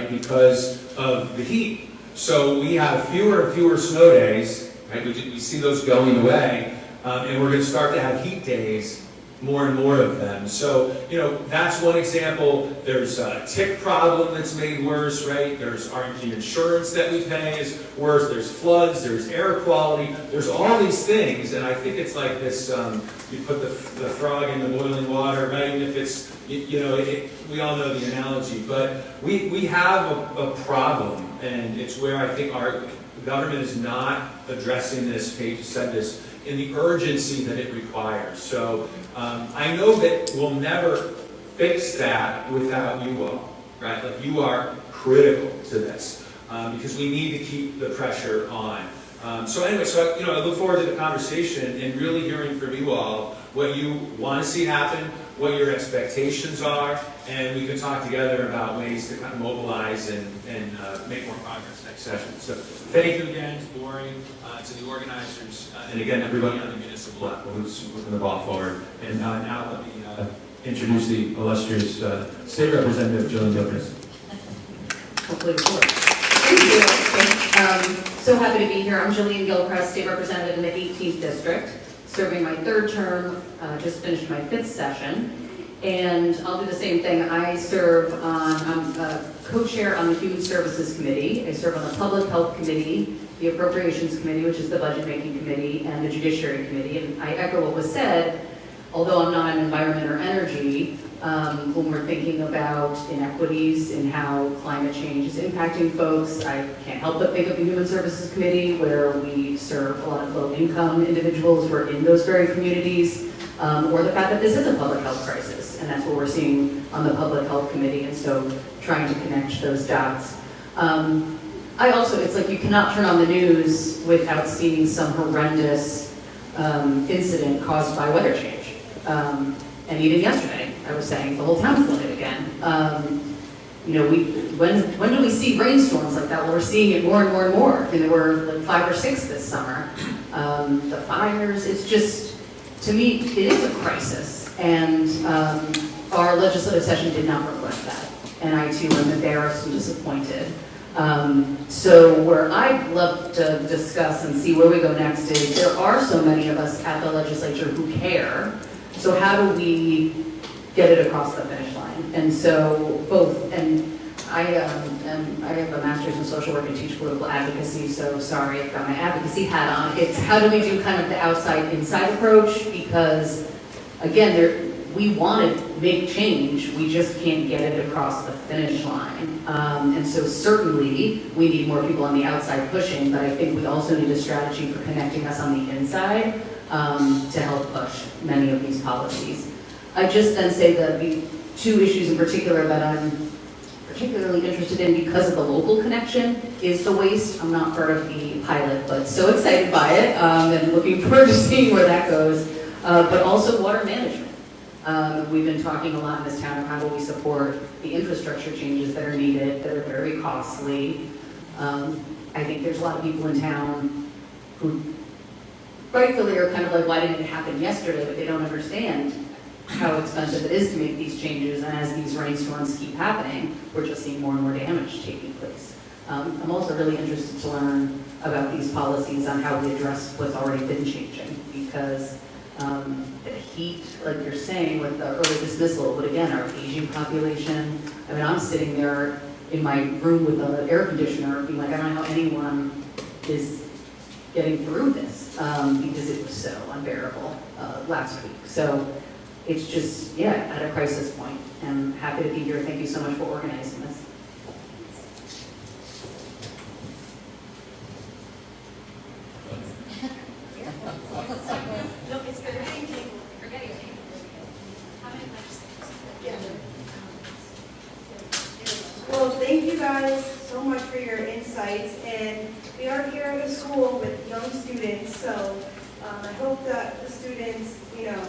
because of the heat. So we have fewer and fewer snow days, right? We see those going away, and we're going to start to have heat days, more and more of them. So, you know, that's one example. There's a tick problem that's made worse, right? There's the insurance that we pay is worse. There's floods, there's air quality, there's all these things, and I think it's like this, you put the frog in the boiling water, right? And if it's, you know, we all know the analogy, but we have a problem, and it's where I think our government is not addressing this, Paige said this, in the urgency that it requires. So I know that we'll never fix that without you all, right? Like, you are critical to this because we need to keep the pressure on. So anyway, so you know, I look forward to the conversation and really hearing from you all what you want to see happen, what your expectations are, and we can talk together about ways to kind of mobilize and make more progress next session. So thank you again to Lori, to the organizers, and again everybody on the municipal level who's moving the ball forward. And now let me introduce the illustrious State Representative Jillian Gilchrest. Hopefully before. Thank you. So happy to be here. I'm Jillian Gilchrest, State Representative in the 18th District, serving my third term, just finished my 5th session. And I'll do the same thing. I serve on, I'm a co-chair on the Human Services Committee. I serve on the Public Health Committee, the Appropriations Committee, which is the Budget Making Committee, and the Judiciary Committee. And I echo what was said, although I'm not in environment or energy, when we're thinking about inequities in how climate change is impacting folks, I can't help but think of the Human Services Committee, where we serve a lot of low-income individuals who are in those very communities, or the fact that this is a public health crisis, and that's what we're seeing on the Public Health Committee, and so trying to connect those dots. I also, it's like you cannot turn on the news without seeing some horrendous incident caused by weather change. And even yesterday, I was saying the whole town flooded again. You know, when do we see rainstorms like that? Well, we're seeing it more and more and more. I mean, there were like 5 or 6 this summer. The fires, it's just, to me, it is a crisis. And our legislative session did not reflect that. And I too am embarrassed and disappointed. So where I'd love to discuss and see where we go next is, there are so many of us at the legislature who care. So how do we get it across the finish line? And so both, and I have a master's in social work and teach political advocacy, so sorry, I've got my advocacy hat on. It's how do we do kind of the outside-inside approach? Because again, we want to make change, we just can't get it across the finish line. And so certainly we need more people on the outside pushing, but I think we also need a strategy for connecting us on the inside to help push many of these policies. I just then say that the 2 issues in particular that I'm particularly interested in because of the local connection is the waste. I'm not part of the pilot, but so excited by it and looking forward to seeing where that goes. But also water management. We've been talking a lot in this town of how do we support the infrastructure changes that are needed, that are very costly. I think there's a lot of people in town who rightfully are kind of like, why didn't it happen yesterday? But they don't understand how expensive it is to make these changes, and as these rainstorms keep happening, we're just seeing more and more damage taking place. I'm also really interested to learn about these policies on how we address what's already been changing, because the heat, like you're saying, with the early dismissal, but again, our aging population, I mean, I'm sitting there in my room with an air conditioner being like, I don't know how anyone is getting through this because it was so unbearable last week. So it's just, yeah, at a crisis point. And I'm happy to be here. Thank you so much for organizing this. Well, thank you guys so much for your insights, and we are here at a school with young students, so I hope that the students, you know,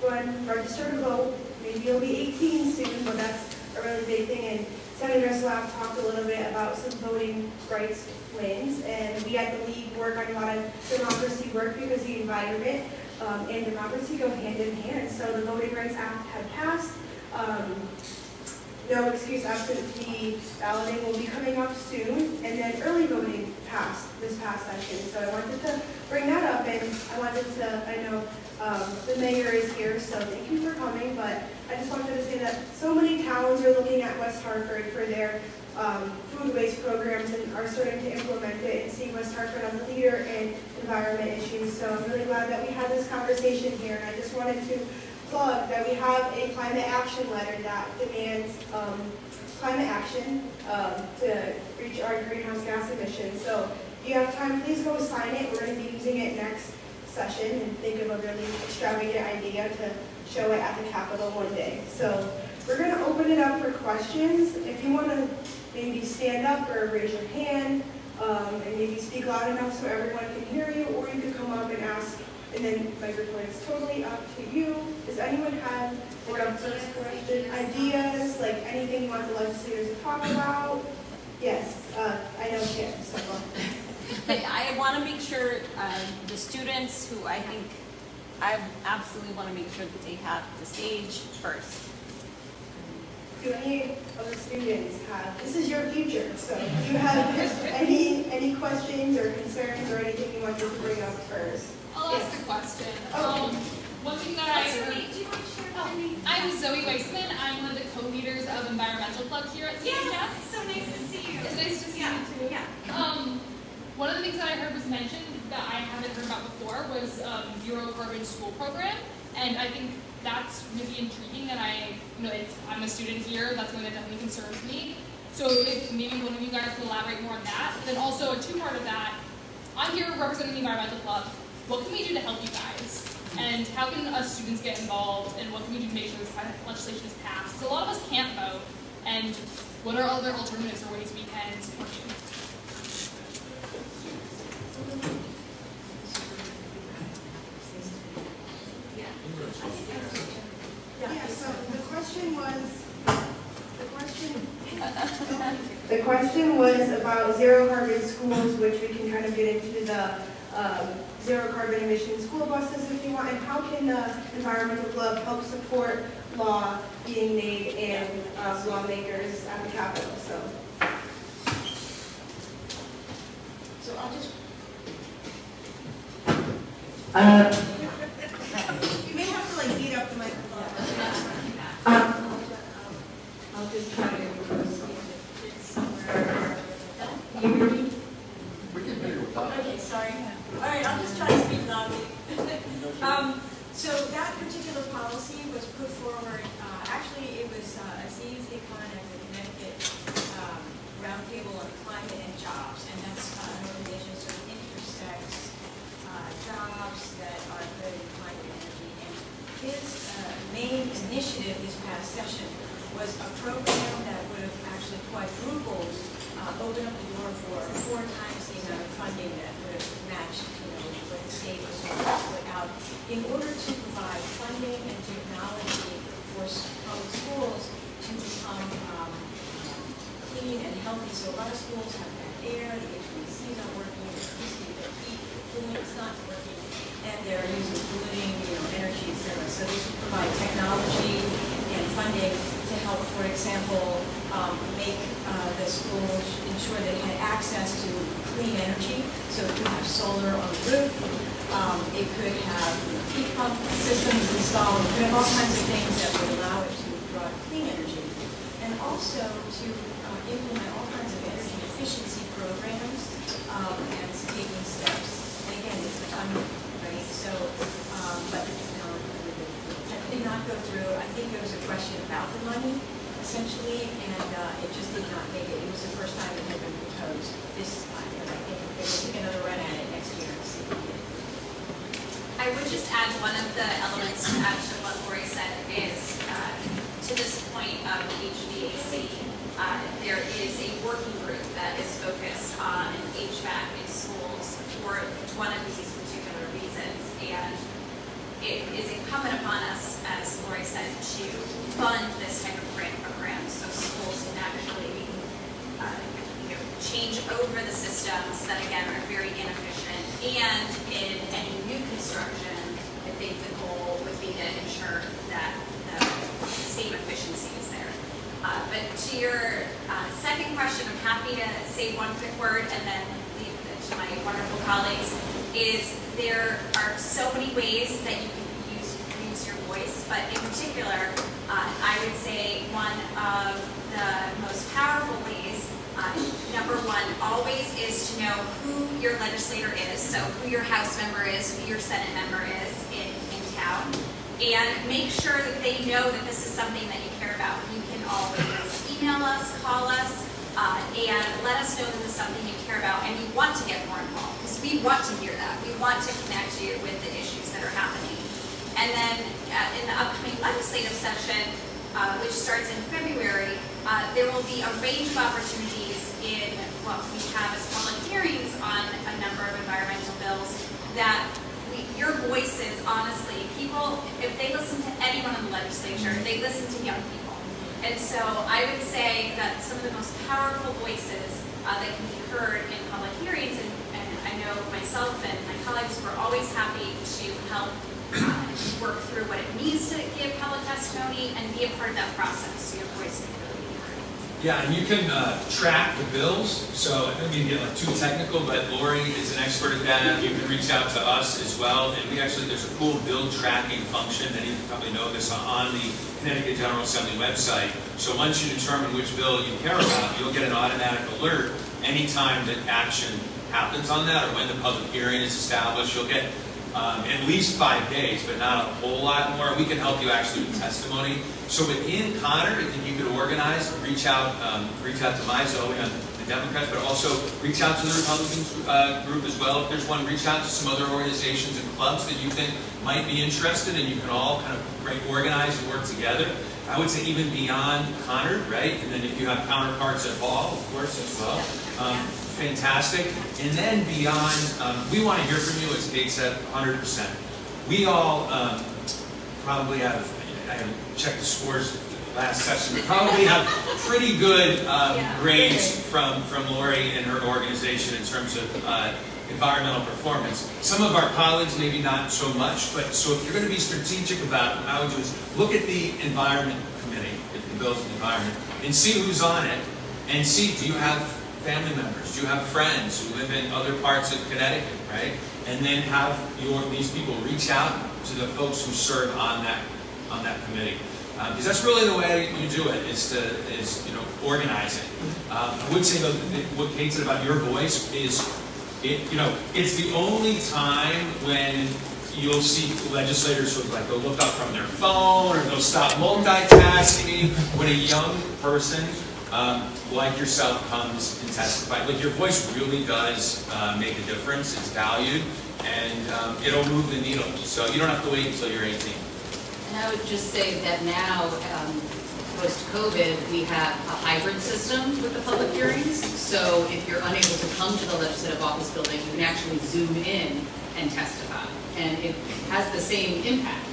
go ahead and register to vote. Maybe you'll be 18 soon, but that's a really big thing. And Senator Slav talked a little bit about some voting rights wins, and we at the League work on a lot of democracy work because the environment and democracy go hand in hand. So the Voting Rights Act had passed. no excuse absentee balloting will be coming up soon, and then early voting passed this past session. So I wanted to bring that up, and I know the mayor is here, so thank you for coming, but I just wanted to say that so many towns are looking at West Hartford for their food waste programs and are starting to implement it and see West Hartford as a leader in environment issues. So I'm really glad that we had this conversation here, and I just wanted to plug that we have a climate action letter that demands climate action to reach our greenhouse gas emissions. So if you have time, please go sign it. We're going to be using it next session and think of a really extravagant idea to show it at the Capitol one day. So we're going to open it up for questions. If you want to maybe stand up or raise your hand and maybe speak loud enough so everyone can hear you, or you could come up and ask, and then microphone is totally up to you. Does anyone have a first question? Ideas, like anything you want the legislators to talk about? Yes, I know Kim, so. I want to make sure the students who I absolutely want to make sure that they have the stage first. Do any of the students have, this is your future, so do you have any questions or concerns or anything you want to bring up first? I'll ask a question. Okay. One thing that I heard. Do you want to share? I'm Zoe Weissman. I'm one of the co-leaders of Environmental Club here at CTLCV. Yes, so nice to see you. It's nice to see you too. Yeah. One of the things that I heard was mentioned that I haven't heard about before was zero carbon school program, and I think that's really intriguing. And I'm a student here. That's something that definitely concerns me. So if maybe one of you guys could elaborate more on that. And then also a two-part of that. I'm here representing the Environmental Club. What can we do to help you guys? And how can us students get involved? And what can we do to make sure this kind of legislation is passed? Because a lot of us can't vote. And what are other alternatives or ways we can support you? Yeah, so the question was about zero carbon schools, which we can kind of get into the zero carbon emission school buses if you want, and how can the Environmental Club help support law being made and lawmakers at the Capitol. So I'll just. you may have to like beat up the microphone. I'll just try to Okay, sorry. All right, I'll just try to speak loudly. So that particular policy was put forward, actually it was Aziz Ikon and the Connecticut Roundtable on Climate and Jobs, and that's an organization that sort of intersects jobs that are good in climate and energy. And his main initiative this past session was a program that would have actually quadrupled, opened up the door for 4 times the amount of funding that would have matched, what the state was going to put out in order to provide funding and technology for public schools to become clean and healthy. So a lot of schools have bad air, the HVAC is not working, the heat, cooling is not working, and they're using polluting, energy, etc. So this would provide technology and funding to help, for example, make the schools ensure they had access to clean energy. So it could have solar on the roof, it could have heat pump systems installed, it could have all kinds of things that would allow it to draw clean energy. And also to implement all kinds of energy efficiency programs and taking steps. And again, it's the funding, right? So, but that did not go through. I think there was a question about the money, essentially, and it just did not make it. It was the first time it had been proposed this time, and I think they will take another run at it next year and see. I would just add one of the elements to add to what Lori said is to this point of HVAC, there is a working group that is focused on HVAC in schools for one of these particular reasons, and it is incumbent upon us, as Lori said, to fund this type of grant program so schools can actually change over the systems that, again, are very inefficient. And in any new construction, I think the goal would be to ensure that the same efficiency is there. But to your second question, I'm happy to say one quick word and then leave it to my wonderful colleagues, is there are so many ways that you can use your voice, but in particular, I would say one of the most powerful ways, number one, always is to know who your legislator is, so who your House member is, who your Senate member is in town, and make sure that they know that this is something that you care about. You can always email us, call us, and let us know that this is something you care about and you want to get more involved, because we want to hear that. We want to connect you with the issues that are happening. And then in the upcoming legislative session, which starts in February, there will be a range of opportunities in what we have as public hearings on a number of environmental bills that your voices, honestly, people, if they listen to anyone in the legislature, they listen to young people. And so I would say that some of the most powerful voices that can be heard in public hearings, and I know myself and my colleagues were always happy to help work through what it means to give public testimony and be a part of that process, so your voice can really be heard. Yeah, and you can track the bills. So I don't mean to get too technical, but Lori is an expert at that. You can reach out to us as well. And we actually, there's a cool bill tracking function, and you probably know this, on the Connecticut General Assembly website. So once you determine which bill you care about, you'll get an automatic alert anytime that action happens on that, or when the public hearing is established. You'll get at least 5 days, but not a whole lot more. We can help you actually with testimony. So within Conard, I think you could organize, reach out to my Zoe on the Democrats, but also reach out to the Republicans group as well. If there's one, reach out to some other organizations and clubs that you think might be interested, and you can all kind of organize and work together. I would say even beyond Conard, right? And then if you have counterparts at Hall, of course, as well. Fantastic. And then beyond, we want to hear from you, as Kate said, 100%. We all probably have, I haven't checked the scores last session, we probably have pretty good grades from Lori and her organization in terms of environmental performance. Some of our colleagues maybe not so much, but so if you're going to be strategic about it, what I would do is look at the Environment Committee, if the bill's the environment, and see who's on it, and see, do you have family members, do you have friends who live in other parts of Connecticut, right? And then have these people reach out to the folks who serve on that committee. Because that's really the way you do it, is organizing. I would say though, what Kate said about your voice is, it's the only time when you'll see legislators sort of like go look up from their phone, or they'll stop multitasking. When a young person like yourself comes and testifies, like your voice really does make a difference. It's valued, and it'll move the needle. So you don't have to wait until you're 18. And I would just say that now, post-COVID, we have a hybrid system with the public hearings. So if you're unable to come to the legislative office building, you can actually zoom in and testify. And it has the same impact,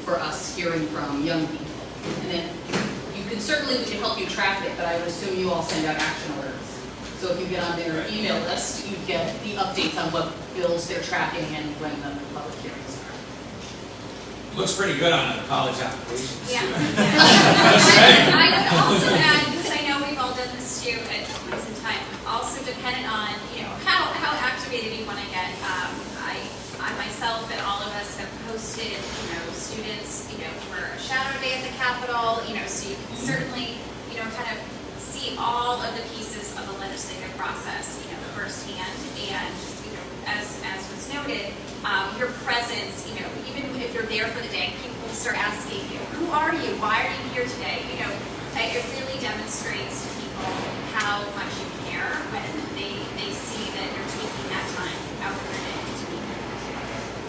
for us hearing from young people. And then we can help you track it, but I would assume you all send out action alerts. So if you get on their email list, you get the updates on what bills they're tracking and when the public hearings are. Looks pretty good on a college application. Yeah. Just saying. I would also add, because I know we've all done this too at points in time, also dependent on how activated you want to get. I myself and all of us have hosted students for a shadow day at the Capitol. So you can certainly kind of see all of the pieces of the legislative process firsthand. And as was noted, your presence, even if you're there for the day, people will start asking you, who are you? Why are you here today? It really demonstrates to people how much you care when they see that you're taking that time out of their day to be here.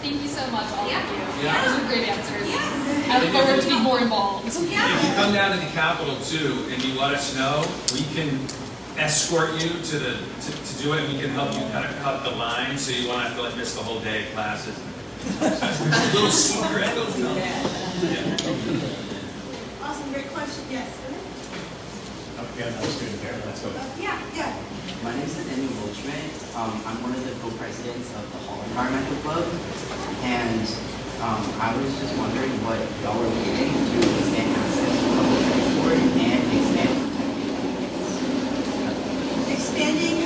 Thank you so much, all of you. Yeah. Those are great answers. Yes. I look forward to being more involved. If you come down to the Capitol too, and you let us know, we can escort you to do it, and we can help you kind of cut the line, so you won't have to miss the whole day of classes. A little secret. Awesome, great question, yes. Okay, another student here, let's go. Yeah. My name is Daniel Goldschmidt. I'm one of the co-presidents of the Hall Environmental Club, and I was just wondering what y'all were looking into expand access to public transport transport and expanding. Expanding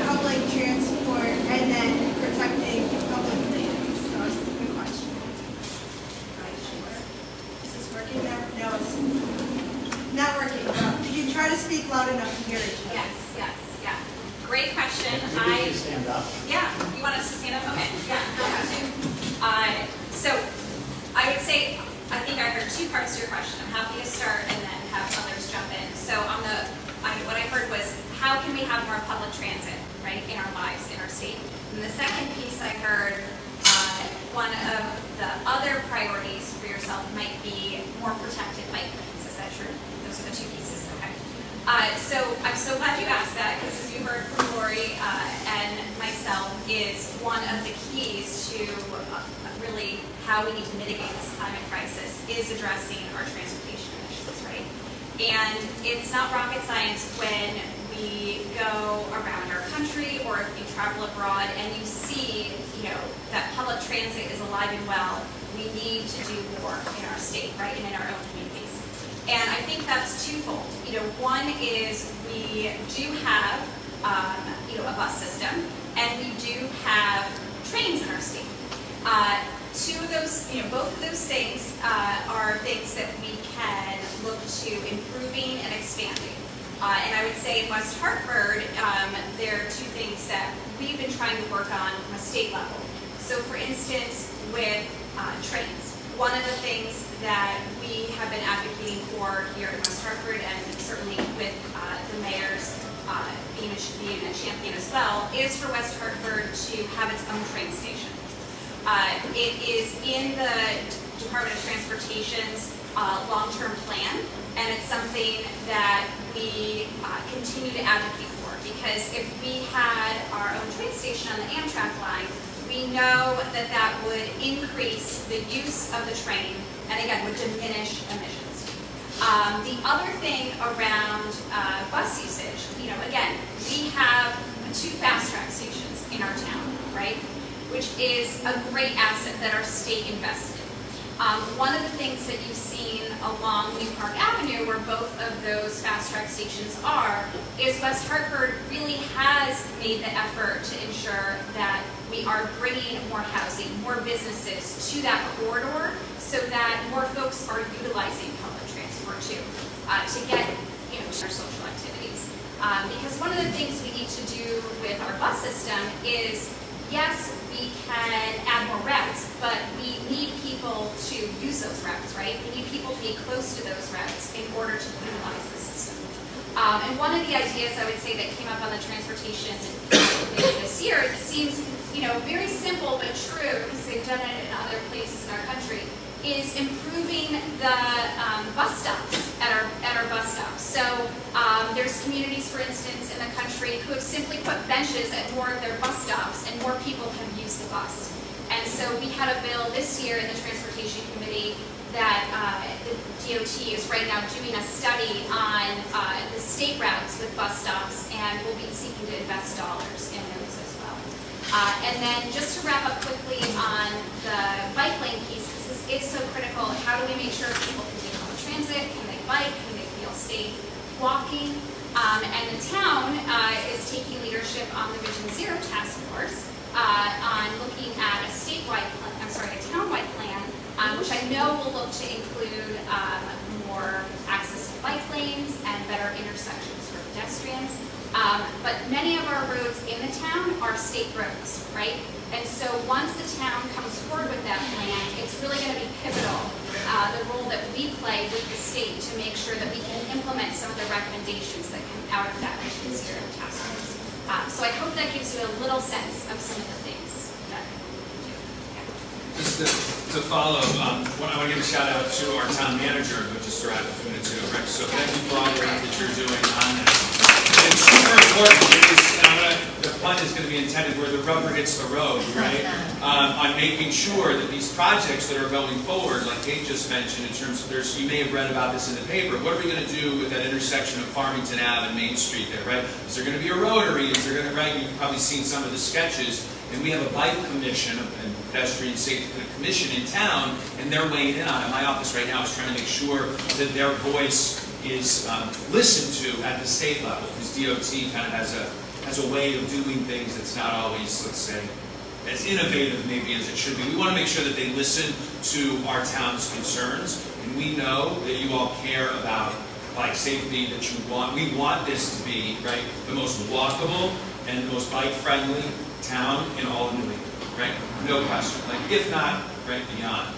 public transport and then protecting public lands. That was the question. Right, sure. Is this working now? No, it's not working. Could you try to speak loud enough to hear each other? Yes. Great question. Maybe you stand up. Yeah, you want us to stand up? Okay, yeah, I'll have to. So I would say, I think I heard two parts to your question. I'm happy to start and then have others jump in. So what I heard was, how can we have more public transit, right, in our lives, in our state? And the second piece I heard, one of the other priorities for yourself might be more protected bike lanes. Is that true? Those are the two pieces, okay. So I'm so glad you asked that, because as you heard from Lori and myself, is one of the keys to really how we need to mitigate this climate crisis is addressing our transportation emissions, right? And it's not rocket science when we go around our country or if you travel abroad and you see, that public transit is alive and well. We need to do more in our state, right, and in our own communities. And I think that's twofold. One is we do have, a bus system, and we do have trains in our state. Two of those, both of those things are things that we can look to improving and expanding. And I would say in West Hartford, there are two things that we've been trying to work on from a state level. So for instance, with trains, one of the things that we have been advocating for here in West Hartford, and certainly with the mayor's being a champion as well, is for West Hartford to have its own train station. It is in the Department of Transportation's long-term plan, and it's something that we continue to advocate for, because if we had our own train station on the Amtrak line, we know that that would increase the use of the train, and again, would diminish emissions. The other thing around bus usage, again, we have 2 fast-track stations in our town, right? Which is a great asset that our state invested in. One of the things that you've seen along New Park Avenue, where both of those fast-track stations are, is West Hartford really has made the effort to ensure that we are bringing more housing, more businesses to that corridor, so that more folks are utilizing public transport too, to get our social activities. Because one of the things we need to do with our bus system is, yes, we can add more routes, but we need people to use those routes, right? We need people to be close to those routes in order to utilize the system. And one of the ideas I would say that came up on the transportation committee this year, it seems very simple but true, because they've done it in other places in our country, is improving the bus stops at our bus stops. So there's communities, for instance, in the country who have simply put benches at more of their bus stops, and more people have used the bus. And so we had a bill this year in the Transportation Committee that the DOT is right now doing a study on the state routes with bus stops, and we'll be seeking to invest dollars in those as well. And then just to wrap up quickly on the bike lane piece, because this is so critical, how do we make sure people can take public transit, can they bike, can they feel safe walking? And the town is taking leadership on the Vision Zero Task Force on looking at a town-wide plan, which I know will look to include more access to bike lanes and better intersections for pedestrians. But many of our roads in the town are state roads, right? And so once the town comes forward with that plan, it's really going to be pivotal, the role that we play with the state to make sure that we can implement some of the recommendations that come out of that Vision Zero Task Force. So I hope that gives you a little sense of some of the things that we do. Yeah. Just to follow, I want to give a shout out to our town manager, who just arrived a few minutes ago, Rick. So thank you for all the work that you're doing on this. It's super important because the pun is going to be intended where the rubber hits the road, right? On making sure that these projects that are going forward, like Kate just mentioned, in terms of you may have read about this in the paper, what are we going to do with that intersection of Farmington Ave and Main Street there, right? Is there going to be a rotary? Is there going to, right? You've probably seen some of the sketches, and we have a bike commission and pedestrian safety commission in town, and they're weighing in on it. My office right now is trying to make sure that their voice is listened to at the state level, because DOT kind of has a way of doing things that's not always, let's say, as innovative maybe as it should be. We want to make sure that they listen to our town's concerns, and we know that you all care about bike safety, that you want, we want this to be, right, the most walkable and the most bike-friendly town in all of New England, right? No question. Like, if not, right, beyond.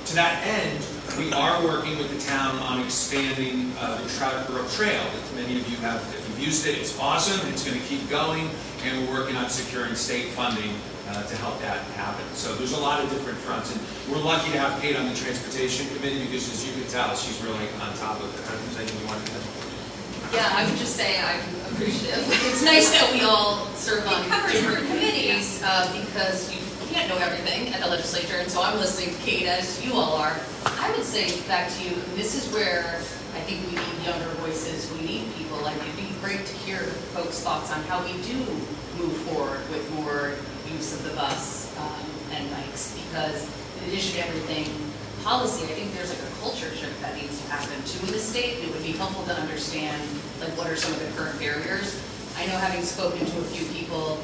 To that end, we are working with the town on expanding the Trout Brook Trail. That many of you have, if you've used it, it's awesome, it's going to keep going, and we're working on securing state funding to help that happen. So there's a lot of different fronts, and we're lucky to have Kate on the Transportation Committee because, as you can tell, she's really on top of it. Anything you want to add? Yeah, I would just say I'm appreciative. It's nice that we all serve on different committees because you can't know everything at the legislature, and so I'm listening to Kate as you all are. I would say back to you, this is where I think we need younger voices, we need people. Like, it'd be great to hear folks' thoughts on how we do move forward with more use of the bus and bikes, because in addition to everything, policy, I think there's like a culture shift that needs to happen too in the state. It would be helpful to understand like what are some of the current barriers. I know, having spoken to a few people,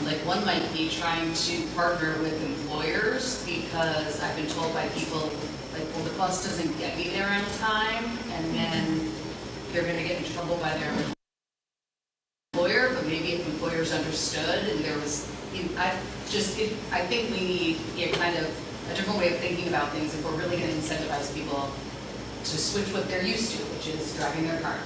like one might be trying to partner with employers, because I've been told by people like, well, the bus doesn't get me there on time, and then they're going to get in trouble by their employer. But maybe if employers understood and there was, I think we need kind of a different way of thinking about things if we're really going to incentivize people to switch what they're used to, which is driving their car.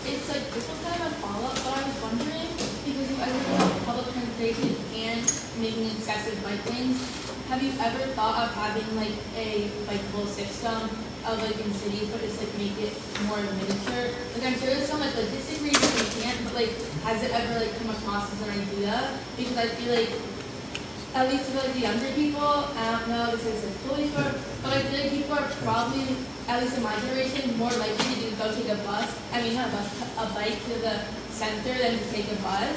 It's like this was kind of a follow-up, but I was wondering, because you ever think about public transportation and making excessive bike lanes, have you ever thought of having like a bikeable system of like in cities, but just like make it more miniature? Like, I'm sure there's some like logistic reasons we can't, but like, has it ever like come across as an idea? Because I feel like, at least for like the younger people, I don't know this is like fully short, but I feel like people are probably, at least in my generation, more likely to go take a bus. I mean, not a bus, a bike to the center than to take a bus.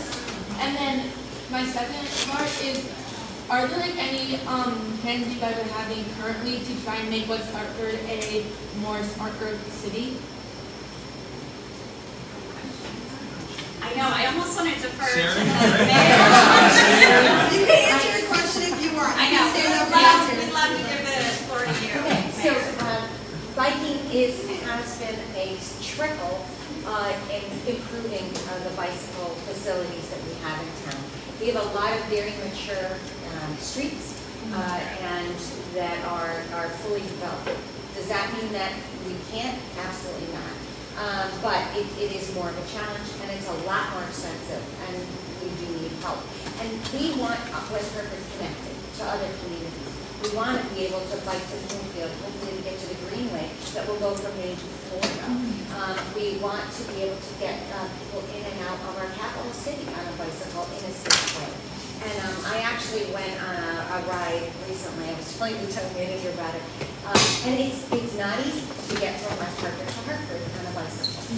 And then my second part is, are there like any plans you guys are having currently to try and make West Hartford a more smart growth city? I know, I almost want to defer to Sharon? the mayor. You can answer your question if you want. I You know, can stand up and answer it. we'd love to give the floor to you. Okay, so Mayor. biking has been a trickle in improving the bicycle facilities that we have in town. We have a lot of very mature streets and that are fully developed. Does that mean that we can't? Absolutely not. But it is more of a challenge, and it's a lot more expensive, and we do need help. And we want West Hartford connected to other communities. We want to be able to bike to Bloomfield, hopefully to get to the Greenway that will go from Maine to Florida. We want to be able to get people in and out of our capital city on a bicycle in a safe way. And I actually went on a ride recently. I was telling the town manager about it. And it's not easy to get from West Hartford to Hartford on a bicycle.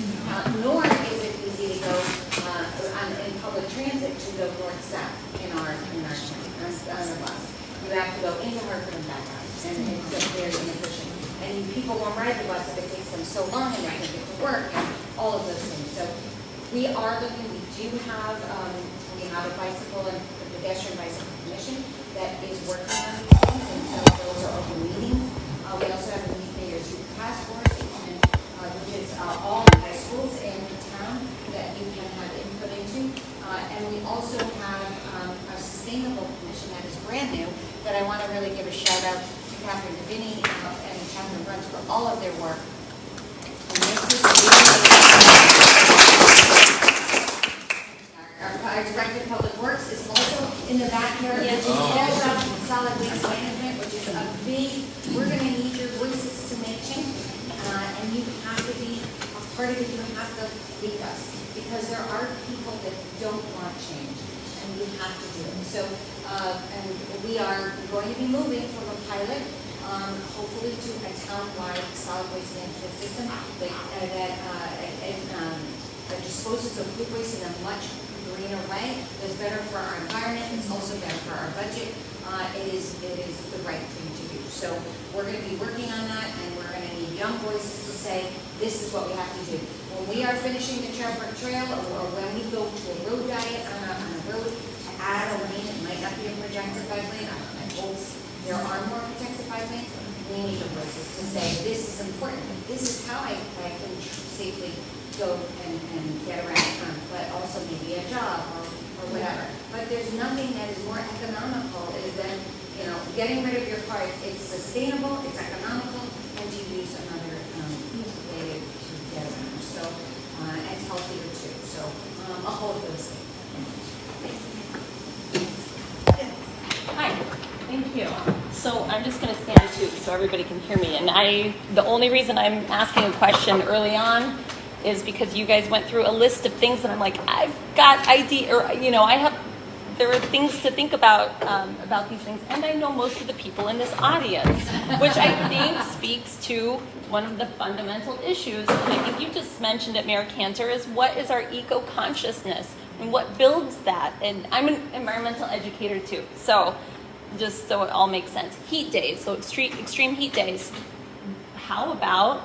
Nor is it easy to go in public transit to go north-south in our town on a bus. You have to go into Hartford and back out, and it's very inefficient. And people won't ride the bus if it takes them so long, and they can get to work, and all of those things. So we are looking. We have a bicycle and pedestrian bicycle commission that is working on these things, and so those are open meetings. We also have a Meet Mayor's Youth Task Force, which is all high schools in town that you can have input into. And we also have a sustainable commission that is brand new that I want to really give a shout out to Catherine Deviney and Catherine Bruns for all of their work. And this is our Director of Public Works is also in the backyard, which is all about solid waste management, which is a big, we're going to need your voices to make change. And you have to be a part of it, you have to lead us. Because there are people that don't want change, and we have to do it. So, and we are going to be moving from a pilot, hopefully to a town-wide solid waste management system that disposes of food waste in a much greener way. It's better for our environment. It's also better for our budget. it is the right thing to do. So we're going to be working on that, and we're going to need young voices to say, this is what we have to do. When we are finishing the trail, or when we go to a road diet on a road to add a lane, it might not be a protected bike lane. I hope there are more protected bike lanes. We need the voices to say, this is important. This is how I can safely go and get around town, but also maybe a job or whatever. But there's nothing that is more economical than, getting rid of your car. It's sustainable, it's economical, and to use another way to get around. So, and it's healthier too. So, a whole of those things. Hi, thank you. So I'm just going to stand too so everybody can hear me. And the only reason I'm asking a question early on is because you guys went through a list of things that I'm like, I've got idea, or there are things to think about these things, and I know most of the people in this audience, which I think speaks to one of the fundamental issues, and I think you just mentioned it, Mayor Cantor, is what is our eco-consciousness, and what builds that? And I'm an environmental educator too, so just so it all makes sense. Heat days, so extreme heat days. How about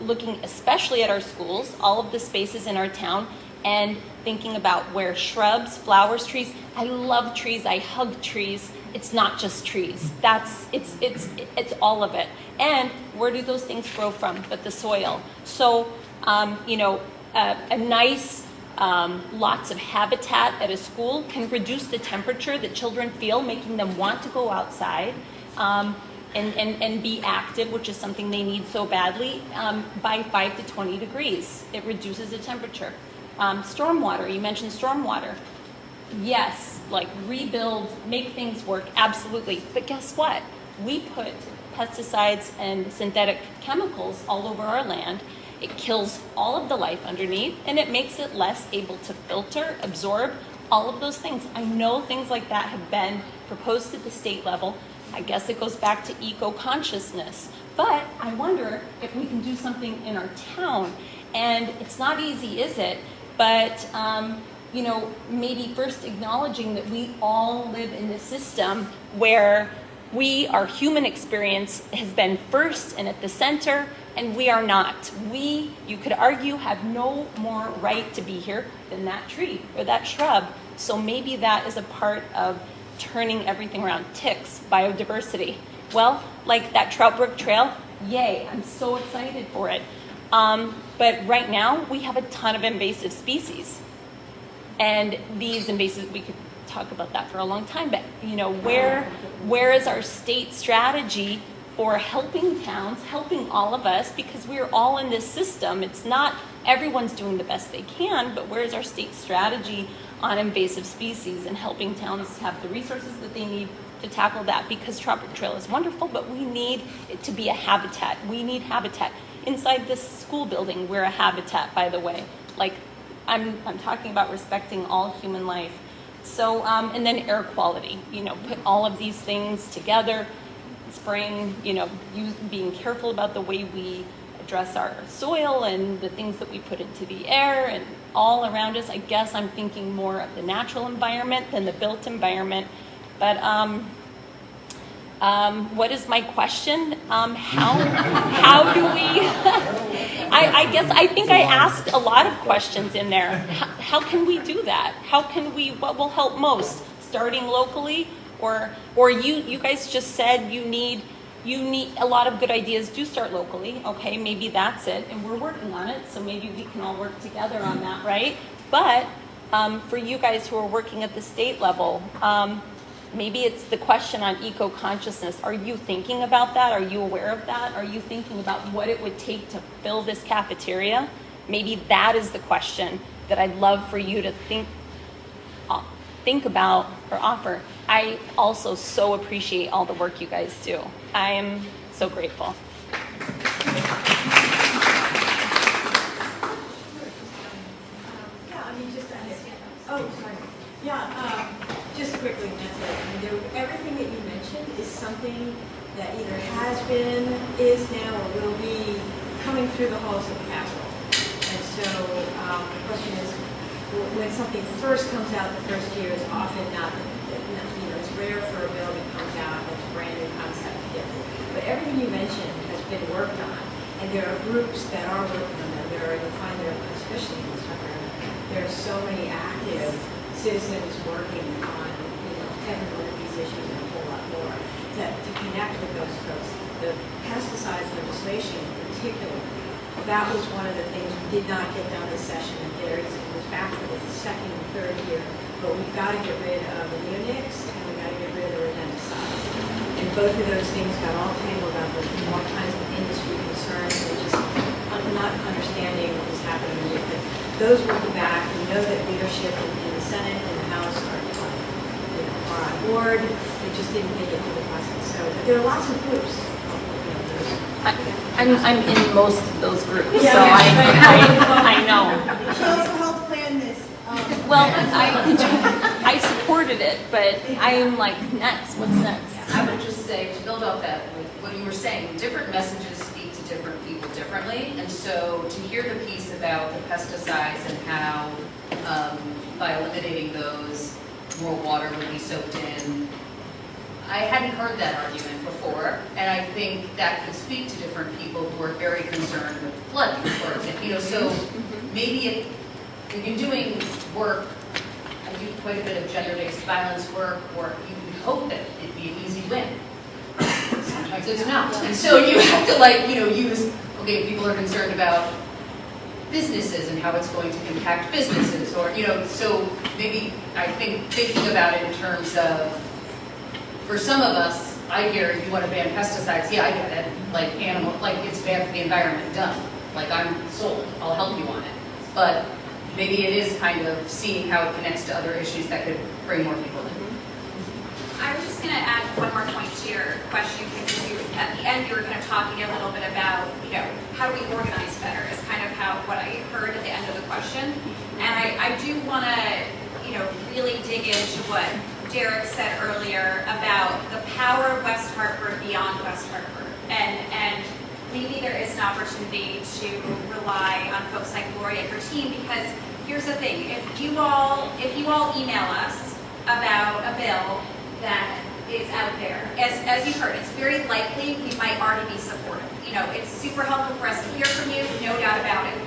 looking especially at our schools, all of the spaces in our town, and thinking about where shrubs, flowers, trees. I love trees. I hug trees. It's not just trees. It's all of it. And where do those things grow from? But the soil. So a nice lots of habitat at a school can reduce the temperature that children feel, making them want to go outside. And be active, which is something they need so badly, by 5 to 20 degrees. It reduces the temperature. Stormwater, you mentioned stormwater. Yes, like rebuild, make things work, absolutely. But guess what? We put pesticides and synthetic chemicals all over our land. It kills all of the life underneath, and it makes it less able to filter, absorb, all of those things. I know things like that have been proposed at the state level. I guess it goes back to eco-consciousness. But I wonder if we can do something in our town. And it's not easy, is it? But, maybe first acknowledging that we all live in this system where our human experience has been first and at the center, and we are not. We, you could argue, have no more right to be here than that tree or that shrub. So maybe that is a part of turning everything around. Ticks, biodiversity. Well, like that Trout Brook Trail, yay, I'm so excited for it. But right now, we have a ton of invasive species. And these invasive, we could talk about that for a long time, but where is our state strategy for helping towns, helping all of us, because we're all in this system. It's not everyone's doing the best they can, but where's our state strategy on invasive species and helping towns have the resources that they need to tackle that? Because Trout Brook Trail is wonderful, but we need it to be a habitat. We need habitat. Inside this school building, we're a habitat, by the way. Like, I'm talking about respecting all human life. So, and then air quality, put all of these things together, spraying, being careful about the way we address our soil and the things that we put into the air and all around us. I guess I'm thinking more of the natural environment than the built environment. But what is my question? How do we? I think I asked a lot of questions in there. How can we do that? What will help most? Starting locally, or you guys just said you need a lot of good ideas do start locally. Okay, maybe that's it, and we're working on it. So maybe we can all work together on that, right? But for you guys who are working at the state level, maybe it's the question on eco-consciousness. Are you thinking about that? Are you aware of that? Are you thinking about what it would take to fill this cafeteria? Maybe that is the question that I'd love for you to think about or offer. I also so appreciate all the work you guys do. I am so grateful. Just quickly, that's it. Everything that you mentioned is something that either has been, is now, or will be coming through the halls of the Capitol. And so the question is, when something first comes out the first year is often not, it's rare for a bill that comes out that's a brand new concept. But everything you mentioned has been worked on, and there are groups that are working on them. You'll find there, especially in this environment, there are so many active citizens working on, every one of these issues and a whole lot more to connect with those folks. The pesticides legislation in particular, that was one of the things we did not get done this session, and it was back for the second and third year. But we've got to get rid of the neonics, and we've got to get rid of the rodenticides. And both of those things got all tangled up with all kinds of industry concerns and just not understanding what was happening with it. Those will be back. We know that leadership in the Senate and the House are on board. They just didn't make it through the process. So but there are lots of groups. I'm in most of those groups, Yeah, so yeah. I know. She also helped plan this. Well, I supported it, but I'm like, next, what's next? I would just say, to build off that, like what you were saying, different messages speak to different people differently, and so to hear the piece about the pesticides and how by eliminating those, more water would be soaked in, I hadn't heard that argument before, and I think that could speak to different people who are very concerned with flooding, for example. So maybe if you're doing work, I do quite a bit of gender-based violence work, or you would hope that it'd be an easy win. Sometimes it's not. And so you have to use, okay, people are concerned about businesses and how it's going to impact businesses, or, so maybe I think thinking about it in terms of, for some of us, I hear you want to ban pesticides, yeah, I get it, it's bad for the environment, done. I'm sold, I'll help you on it. But maybe it is kind of seeing how it connects to other issues that could bring more people in. I was just going to add one more point to your question, because at the end you were kind of talking a little bit about, how do we organize better is kind of what I heard at the end of the question. And I do want to, really dig into what Derek said earlier about the power of West Hartford beyond West Hartford. And maybe there is an opportunity to rely on folks like Lori and her team, because here's the thing, if you all email us about a bill that is out there, as you heard, it's very likely we might already be supportive. It's super helpful for us to hear from you, no doubt about it.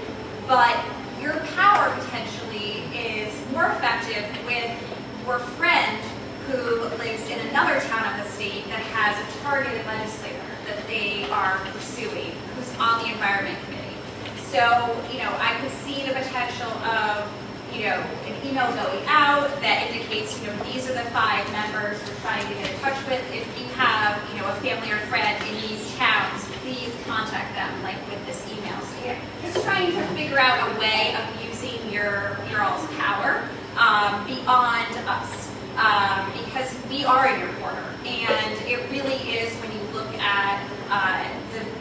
But your power potentially is more effective with your friend who lives in another town of the state that has a targeted legislator that they are pursuing, who's on the environment committee. So, I could see the potential of, an email going out that indicates, these are the 5 members we're trying to get in touch with. If you have, a family or friend in these towns, please contact them, with this email. So, just trying to figure out a way of using your all's power beyond us. Because we are in your corner, and it really is, when you look at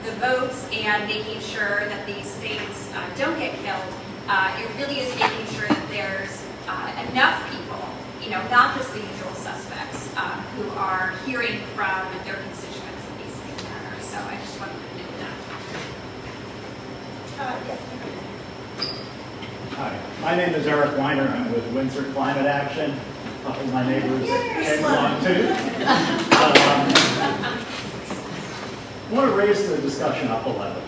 the votes and making sure that these things don't get killed, it really is making sure that there's enough people, not just the usual suspects, who are hearing from their constituents that these things matter. So I just wanted to note that. Hi, my name is Eric Weiner. I'm with Windsor Climate Action. A couple of my neighbors came along too. I want to raise the discussion up a level.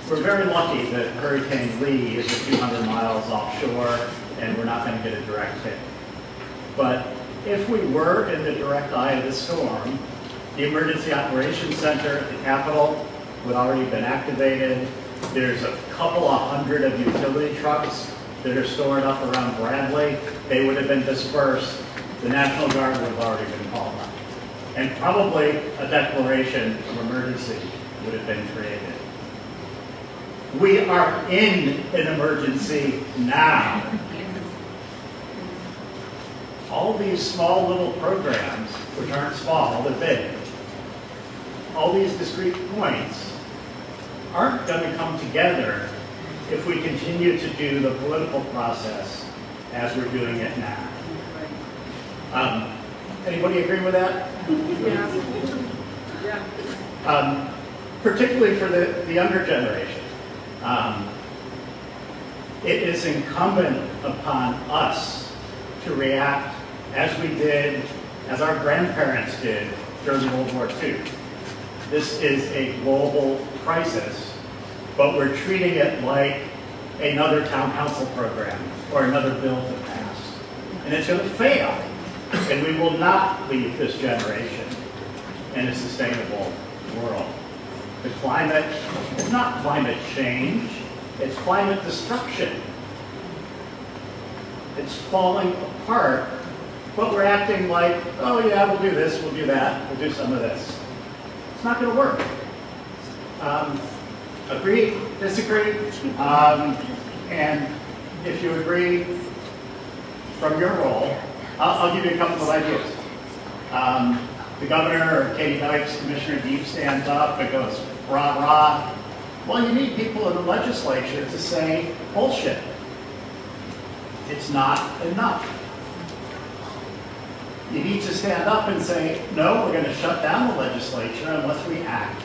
We're very lucky that Hurricane Lee is a few hundred miles offshore and we're not going to get a direct hit. But if we were in the direct eye of the storm, the Emergency Operations Center at the Capitol would already have been activated. There's a couple of hundred of utility trucks that are stored up around Bradley. They would have been dispersed. The National Guard would have already been called up. And probably a declaration of emergency would have been created. We are in an emergency now. All these small little programs, which aren't small, they're big, all these discrete points aren't going to come together if we continue to do the political process as we're doing it now. Anybody agree with that? Yeah. Particularly for the younger generation. It is incumbent upon us to react as we did, as our grandparents did during World War II. This is a global crisis, but we're treating it like another town council program or another bill to pass. And it's going to fail. And we will not leave this generation in a sustainable world. The climate is not climate change, it's climate destruction. It's falling apart, but we're acting like, oh yeah, we'll do this, we'll do that, we'll do some of this. It's not going to work. Agree, disagree, and if you agree from your role, I'll give you a couple of ideas. The governor or Katie Dykes, Commissioner Deep stands up and goes, rah, rah. Well, you need people in the legislature to say bullshit. It's not enough. You need to stand up and say, no, we're going to shut down the legislature unless we act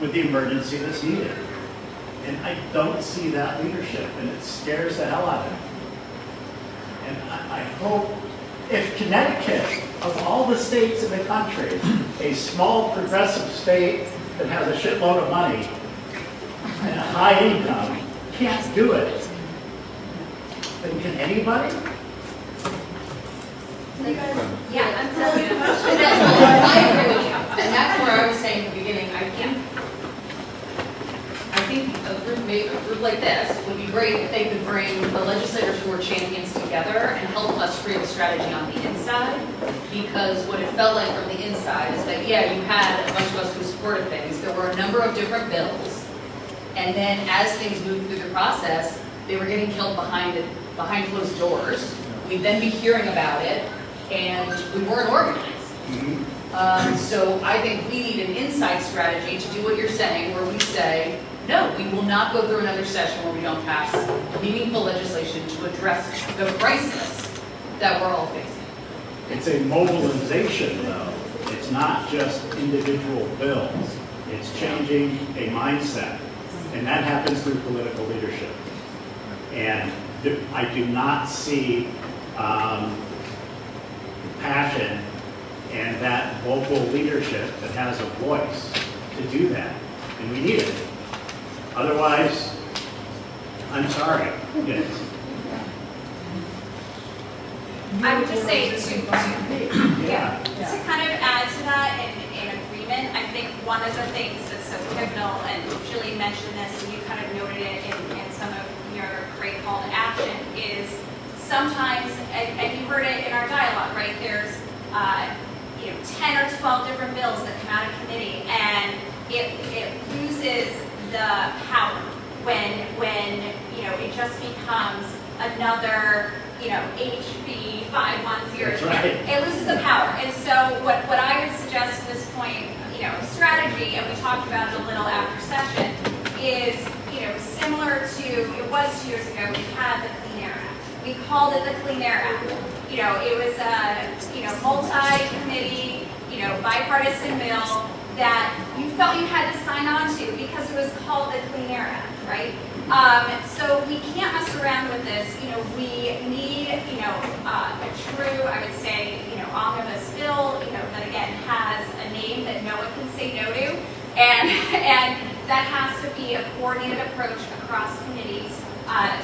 with the emergency that's needed. And I don't see that leadership, and it scares the hell out of me. And I hope, if Connecticut, of all the states in the country, a small progressive state that has a shitload of money and a high income, can't do it, then can anybody? Yeah, I'm telling you. I agree with you. And that's where I was saying at the beginning, I think a group like this would be great if they could bring the legislators who are champions together and help us create a strategy on the inside. Because what it felt like from the inside is that, yeah, you had a bunch of us who supported things. There were a number of different bills. And then as things moved through the process, they were getting killed behind closed doors. We'd then be hearing about it, and we weren't organized. So I think we need an inside strategy to do what you're saying, where we say, no, we will not go through another session where we don't pass meaningful legislation to address the crisis that we're all facing. It's a mobilization, though. It's not just individual bills. It's changing a mindset. And that happens through political leadership. And I do not see passion and that vocal leadership that has a voice to do that. And we need it. Otherwise, I'm sorry. Yes. I would just say to Yeah. kind of add to that in agreement, I think one of the things that's so pivotal, and Jillian mentioned this, and you kind of noted it in some of your great call to action, is sometimes, and you heard it in our dialogue, right? There's 10 or 12 different bills that come out of committee, and it loses the power when it just becomes another HB 510. That's right. It loses the power. And so what I would suggest at this point, strategy, and we talked about it a little after session, is similar to, it was 2 years ago, we had the Clean Air Act. We called it the Clean Air Act. It was a multi-committee, bipartisan bill that you felt you had to sign on to because it was called the Clean Air Act, right? So we can't mess around with this. We need, a true, I would say, omnibus bill, that again has a name that no one can say no to, and that has to be a coordinated approach across committees,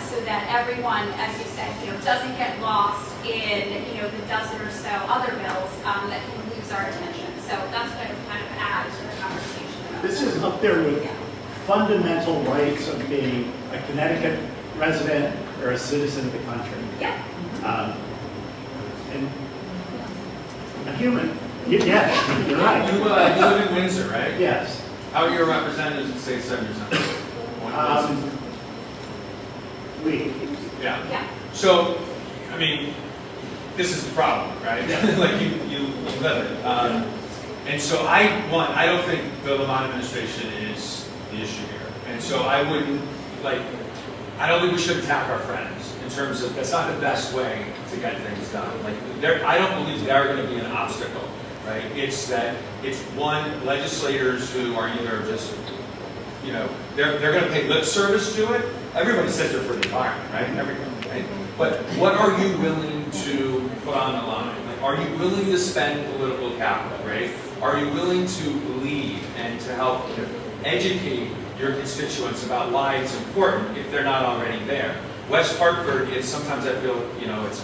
so that everyone, as you said, doesn't get lost in, the dozen or so other bills that can lose our attention. So that's what I would kind of add to the conversation about This is up there with fundamental rights of being a Connecticut resident or a citizen of the country. Yeah. And a human. Yeah, you're right. You live in Windsor, right? Yes. How are your representatives in state senators? Yeah. So, I mean, this is the problem, right? Like you live it. And so I don't think the Lamont administration is the issue here. And so I don't think we should attack our friends in terms of, that's not the best way to get things done. I don't believe they're going to be an obstacle, right? It's one, legislators who are either just, they're going to pay lip service to it. Everybody says they're for the environment, right? Everyone, right? But what are you willing to put on the line? Are you willing to spend political capital, right? Are you willing to lead and to help educate your constituents about why it's important if they're not already there? West Hartford is sometimes I feel,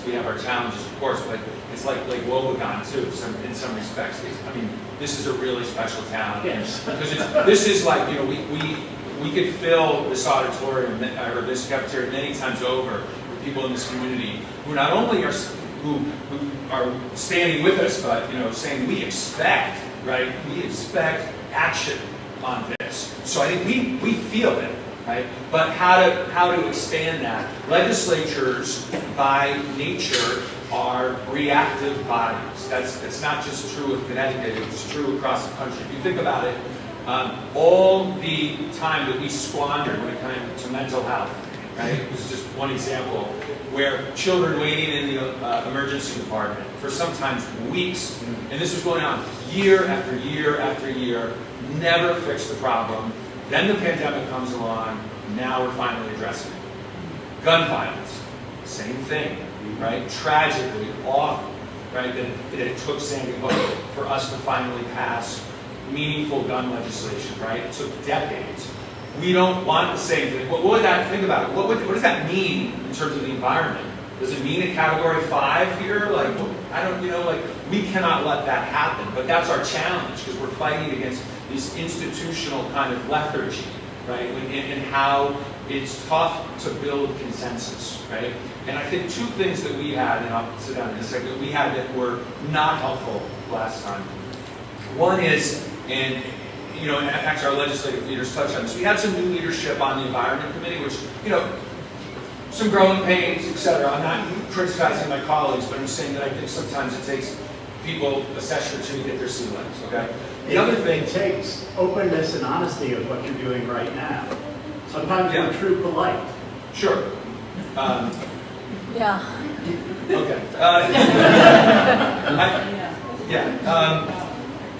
we have our challenges, of course, but it's like Wobegon too, in some respects. I mean, this is a really special town. Yes. Because this is like, we could fill this auditorium or this cafeteria many times over with people in this community who not only are who are standing with us, but saying we expect, right? We expect action on this. So I think we feel it. Right? But how to expand that? Legislatures, by nature, are reactive bodies. That's not just true of Connecticut, it's true across the country. If you think about it, all the time that we squander when it comes to mental health, right? This is just one example, where children waiting in the emergency department for sometimes weeks, and this was going on year after year after year, never fixed the problem. Then the pandemic comes along, now we're finally addressing it. Gun violence, same thing, right? Tragically, awful, right? That it took Sandy Hook for us to finally pass meaningful gun legislation, right? It took decades. We don't want the same thing. What would that, think about it, what does that mean in terms of the environment? Does it mean a category 5 here? Like, I don't, we cannot let that happen, but that's our challenge, because we're fighting against this institutional kind of lethargy, right? And how it's tough to build consensus, right? And I think two things that we had, and I'll sit down in a second, we had that were not helpful last time. One is, and actually our legislative leaders touched on this, we had some new leadership on the Environment Committee, which, some growing pains, etc. I'm not criticizing my colleagues, but I'm saying that I think sometimes it takes people a session or two to get their sea legs, okay? The other thing, it takes openness and honesty of what you're doing right now. Sometimes you're true polite. Sure. Yeah. Okay.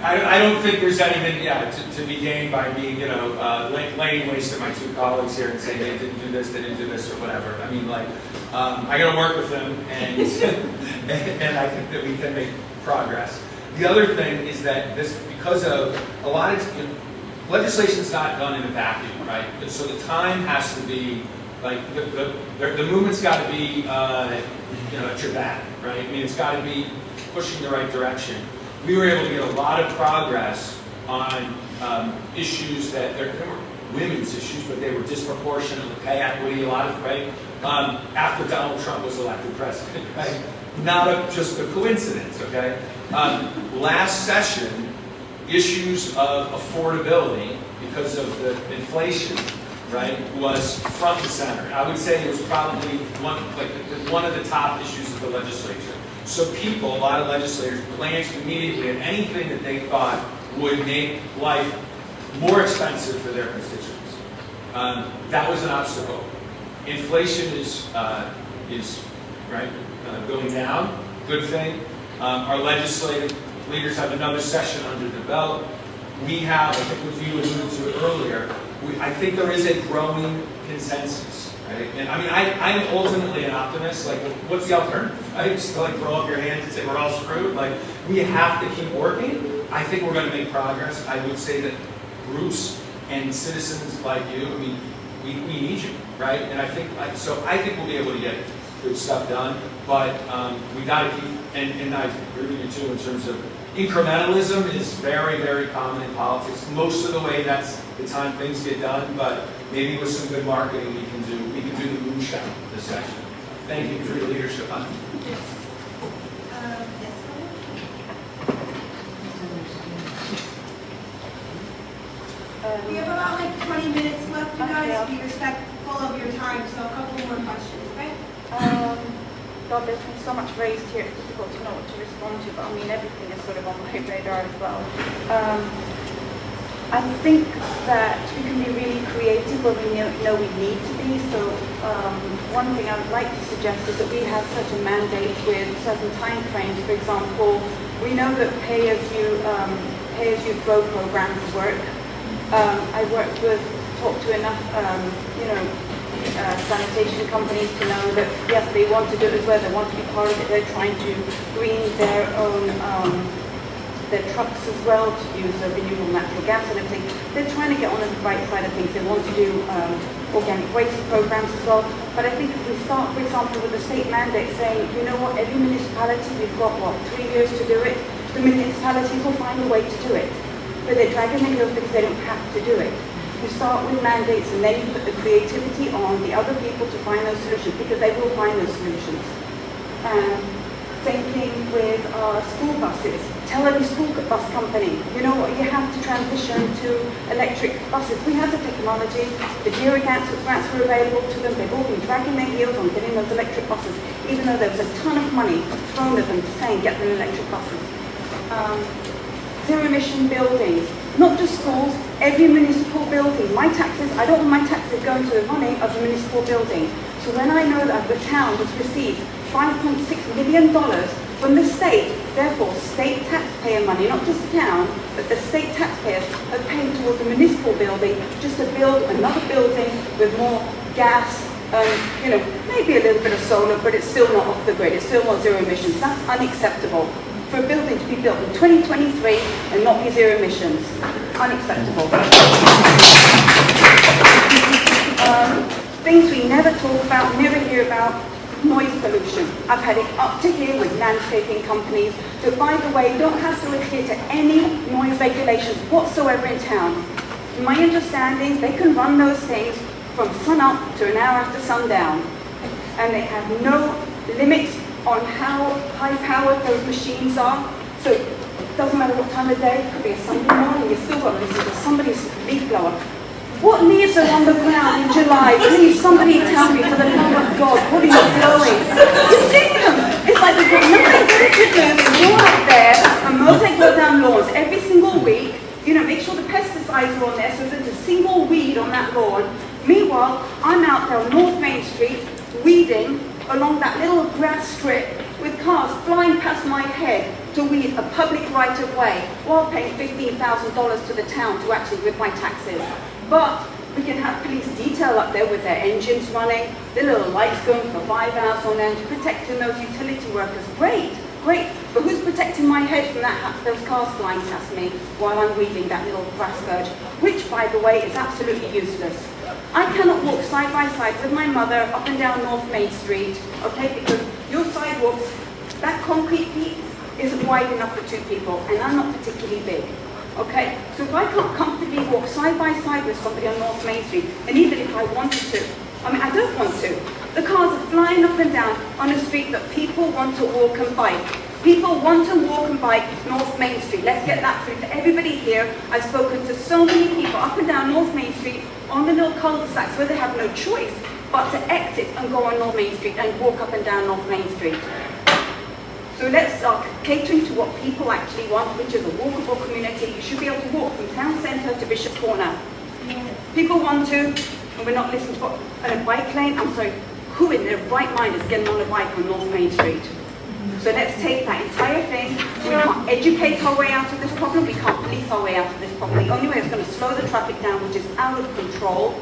I don't think there's anything, to be gained by me, laying waste to my two colleagues here and saying they didn't do this, or whatever. I mean, I got to work with them, and and I think that we can make progress. The other thing is that because of a lot of legislation's not done in a vacuum, right? So the time has to be the movement's got to be at your back, right? I mean, it's got to be pushing the right direction. We were able to get a lot of progress on issues that there were women's issues, but they were disproportionately pay equity, a lot of, right? After Donald Trump was elected president, right? Not just a coincidence, okay? Last session, issues of affordability because of the inflation, right, was front and center. I would say it was probably one of the top issues of the legislature. So people, a lot of legislators, glanced immediately at anything that they thought would make life more expensive for their constituents. That was an obstacle. Inflation is right, going down, good thing. Our legislative leaders have another session under the belt. We have, I think what you alluded to earlier, I think there is a growing consensus, right? And I mean, I'm ultimately an optimist. Like, what's the alternative? I just throw up your hands and say we're all screwed. Like, we have to keep working. I think we're going to make progress. I would say that groups and citizens like you, I mean, we need you, right? And I think we'll be able to get good stuff done. But we got to keep, and I agree with you too in terms of incrementalism is very, very common in politics. Most of the way, that's the time things get done. But maybe with some good marketing, we can do the moonshot this session. Thank you for your leadership on it. We have about 20 minutes left, you guys. Be respectful of your time, so a couple more questions, okay? God, there's been so much raised here, it's difficult to know what to respond to, but I mean, everything is sort of on my radar as well. I think that we can be really creative where we know we need to be, so one thing I would like to suggest is that we have such a mandate with certain time frames. For example, we know that pay-as-you-throw programs work. I've talked to enough, sanitation companies to know that, yes, they want to do it as well, they want to be part of it, they're trying to green their own, their trucks as well to use renewable natural gas and everything. They're trying to get on the right side of things. They want to do organic waste programs as well. But I think if we start, for example, with the state mandate saying, you know what, every municipality, we've got, 3 years to do it, the municipalities will find a way to do it. But they're dragging their heels because they don't have to do it. You start with mandates and then you put the creativity on the other people to find those solutions, because they will find those solutions. Same thing with school buses. Tell every school bus company, you know what, you have to transition to electric buses. We have the technology, the GERA grants were available to them, they've all been dragging their heels on getting those electric buses, even though there was a ton of money thrown at them saying get them electric buses. Zero emission buildings, not just schools, every municipal building. My taxes, I don't want my taxes going to the money of the municipal building. So when I know that the town has received $5.6 million from the state, therefore state taxpayer money, not just the town, but the state taxpayers are paying towards a municipal building just to build another building with more gas, you know, maybe a little bit of solar, but it's still not off the grid, it's still not zero emissions. That's unacceptable. For a building to be built in 2023 and not be zero emissions. Unacceptable. Things we never talk about, never hear about, noise pollution. I've had it up to here with landscaping companies. So by the way, you don't have to adhere to any noise regulations whatsoever in town. In my understanding, they can run those things from sun up to an hour after sundown. And they have no limits on how high powered those machines are. So it doesn't matter what time of day, it could be a Sunday morning, you've still got to listen to somebody's leaf blower. What leaves are on the ground in July? Please, somebody tell me, for the love of God, what are you blowing? You see them! It's like they've got nothing better to do than go out there and mow their goddamn lawns every single week. You know, make sure the pesticides are on there so there's a single weed on that lawn. Meanwhile, I'm out there on North Main Street weeding along that little grass strip with cars flying past my head to weed a public right-of-way while paying $15,000 to the town to actually with my taxes. But we can have police detail up there with their engines running, their little lights going for 5 hours on end, protecting those utility workers. Great, great. But who's protecting my head from those cars flying past me while I'm weeding that little grass verge, which, by the way, is absolutely useless. I cannot walk side by side with my mother up and down North Main Street, okay, because your sidewalks, that concrete piece isn't wide enough for 2 people, and I'm not particularly big, okay? So if I can't comfortably walk side by side with somebody on North Main Street, and even if I wanted to, I mean, I don't want to. The cars are flying up and down on a street that people want to walk and bike. People want to walk and bike North Main Street. Let's get that through to everybody here. I've spoken to so many people up and down North Main Street on the little cul-de-sacs where they have no choice but to exit and go on North Main Street and walk up and down North Main Street. So let's start catering to what people actually want, which is a walkable community. You should be able to walk from town centre to Bishop Corner. People want to, and we're not listening to a bike lane. I'm sorry, who in their right mind is getting on a bike on North Main Street? So let's take that entire thing. We can't educate our way out of this problem. We can't police our way out of this problem. The only way it's going to slow the traffic down, which is out of control,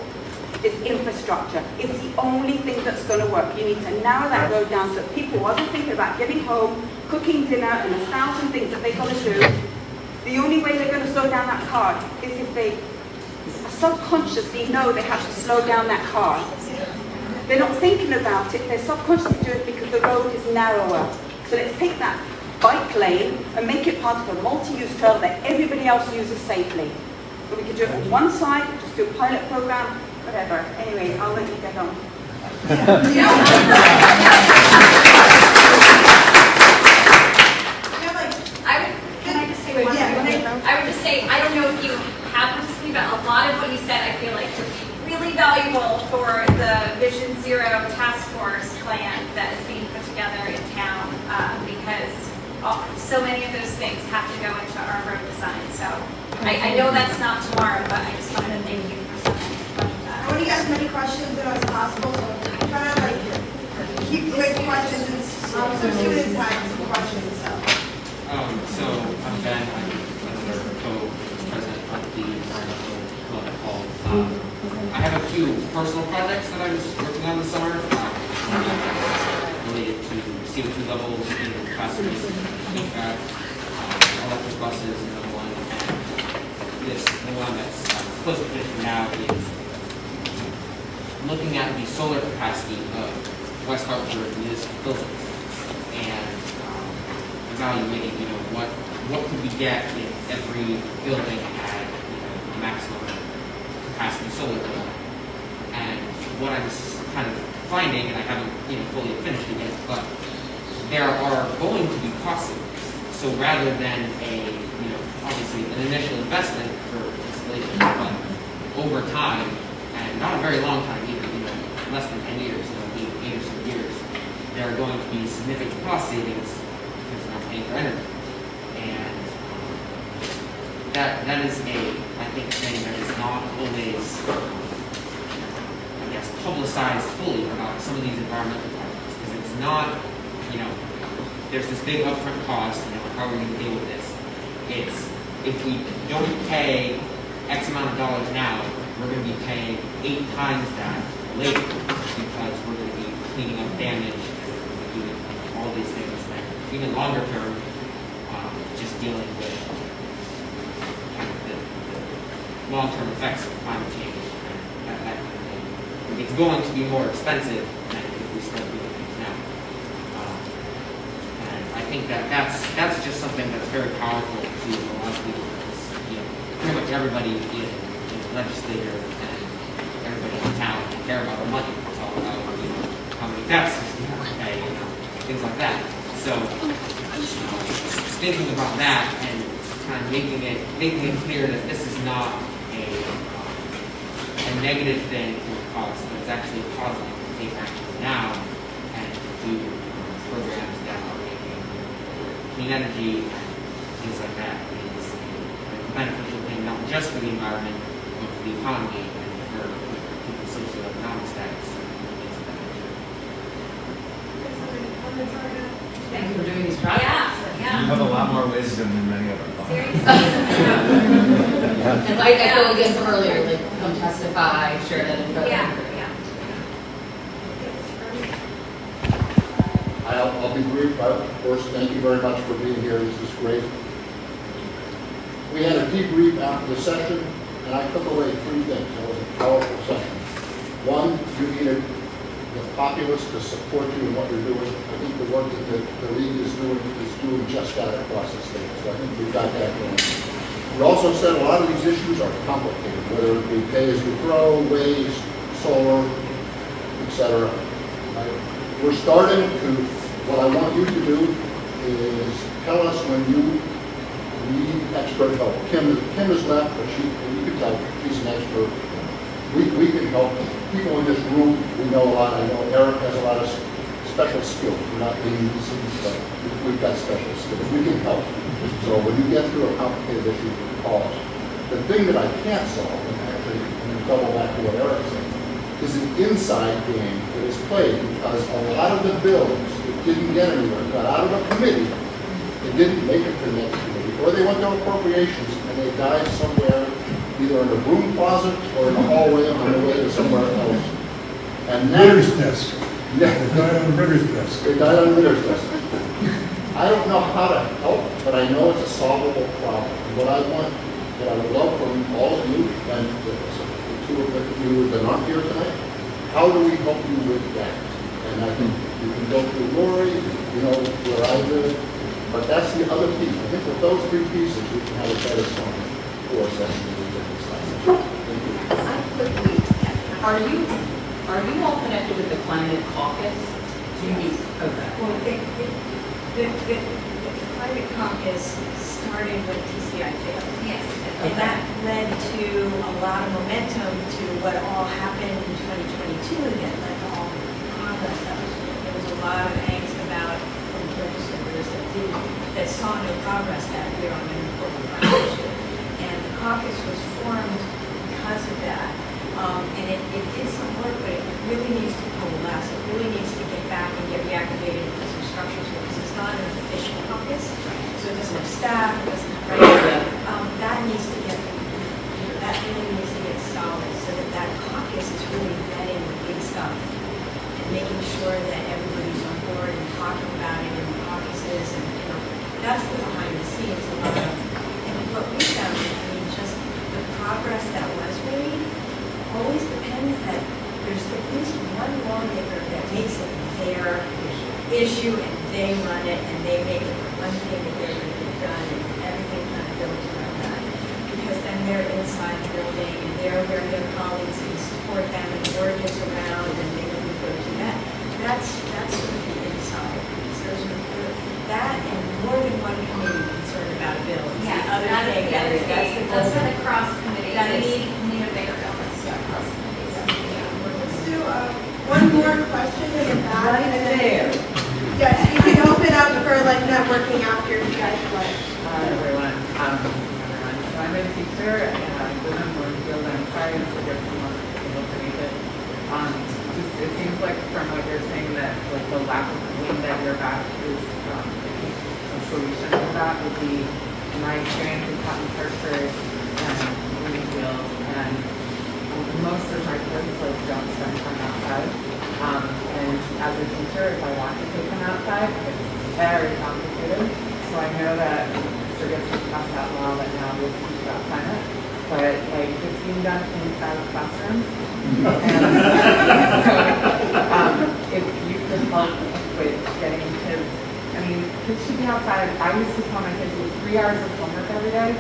is infrastructure. It's the only thing that's going to work. You need to narrow that road down so people wasn't thinking about getting home, cooking dinner, and 1,000 things that they've got to do. The only way they're going to slow down that car is if they subconsciously know they have to slow down that car. They're not thinking about it. They're subconsciously doing it because the road is narrower. So let's take that bike lane and make it part of a multi-use trail that everybody else uses safely. So we could do it on one side, just do a pilot program, whatever. Anyway, I'll let you get on. I would just say, I don't know if you happen to see, but a lot of what you said, I feel like would be really valuable for the Vision Zero task force plan that is being put together in town, because so many of those things have to go into our road design. So I know that's not tomorrow, but I just wanted to thank you for something like that. I want to get as many questions as possible, so try to keep quick questions. Some students have some questions. So I'm Ben. I'm another co-president of the environmental club called. I have a few personal projects that I was working on this summer, related to CO2 levels in classrooms, HVAC, electric buses, another one, and the one that's close to finishing now is looking at the solar capacity of West Hartford municipal buildings and evaluating, what could we get if every building had, a maximum capacity solar bill. And what I'm kind of finding, and I haven't, fully finished it yet, but there are going to be cost savings. So rather than obviously an initial investment for installation, but over time, and not a very long time either, less than 10 years, 8 or so years, there are going to be significant cost savings because we're not paying for energy. And that is I think, thing that is not always, publicized fully about some of these environmental projects, because it's not, there's this big upfront cost, how are we going to deal with this? It's, if we don't pay X amount of dollars now, we're going to be paying 8 times that later, because we're going to be cleaning up damage and doing all these things that, even longer term, just dealing with kind of the long-term effects of climate change and that kind of thing. It's going to be more expensive than if we start doing things now. And I think that's just something that's very powerful to a lot of people. Pretty much everybody in the legislature and everybody in town care about the money. It's all about how many taxes you have to pay, things like that. So thinking about that and kind of making it clear that this is not a negative thing to the cost, but it's actually positive to take action now and do programs that are making clean energy and things like that is a beneficial thing, not just for the environment, but for the economy and for people's socioeconomic status and things of that nature. Thank you for doing these projects. You have a lot more wisdom than many of our Seriously. And like I told again from earlier, like come testify, share that info. I'll be brief. First, thank you very much for being here. This is great. We had a debrief after the session, and I took away 3 things. It was a powerful session. One, you needed the populace to support you in what you're doing. I think the work that the league is doing just that across the state. So I think we've got that going. We also said a lot of these issues are complicated, whether it be pay as you grow, waste, solar, etc. We're starting to, what I want you to do is tell us when you need expert help. Kim has left, but you can tell she's an expert. We can help. People in this room, we know a lot. I know Eric has a lot of special skills. We're not being easy, but we've got special skills. We can help. So when you get through a complicated issue, call us. The thing that I can't solve, and actually I'm going to double back to what Eric said, is an inside game that is played because a lot of the bills that didn't get anywhere got out of a committee, they didn't make it to the next committee, or they went to appropriations and they died somewhere, either in the broom closet or in the hallway on the way to somewhere else. And now, Ritter's desk. Yeah. They died on Ritter's desk. They died on Ritter's desk. I don't know how to help, but I know it's a solvable problem. What I would love from all of you, and the 2 of you that aren't here tonight, how do we help you with that? And I think you can go through Lori, where I live, but that's the other piece. I think with those 3 pieces, we can have a better song for session. Quickly, are you all connected with the Climate Caucus? Do you meet? Okay. Well, the Climate Caucus started when TCI failed. Yes. And that led to a lot of momentum to what all happened in 2022 and it led to all the progress. There was a lot of angst about legislators that saw no progress that year on an important climate issue. And the caucus was formed because of that. And it did some work, but it really needs to coalesce. It really needs to get back and get reactivated into some structures because it's not an official caucus. So it doesn't have staff, it doesn't have that needs to get, that really needs to get solid so that caucus least one lawmaker that makes it their issue and they run it and they make it the one thing that they're going to get done and everything kind of builds around that. Because then they're inside the building and they're where their colleagues can support them and word gets around and they can go to that. That's sort of the inside. So that and more than one committee concerned about a bill. Yeah, Other that thing, is that's been a cross committee. That is- We need a bigger bill. Yeah, cross committees. Let's do one more question in the back. Right and then- there. Yes, you can open up for like networking after you guys play. Hi, everyone. So I'm a teacher and I live in Bloomfield. I'm sorry to forget someone able to make it. It seems like from what you're saying that like the lack of wind at your back is a solution to that would be my experience in Cotton Hartford and Bloomfield, and most of my kids like don't spend time outside. And as a teacher, if I want to take them outside, it's very complicated. So I know that Mr. Gibson passed that law that now we'll teach about climate, but like it's being done inside of classrooms. And so if you could help with getting kids, I mean, kids should be outside. I used to tell my kids to do 3 hours of homework every day,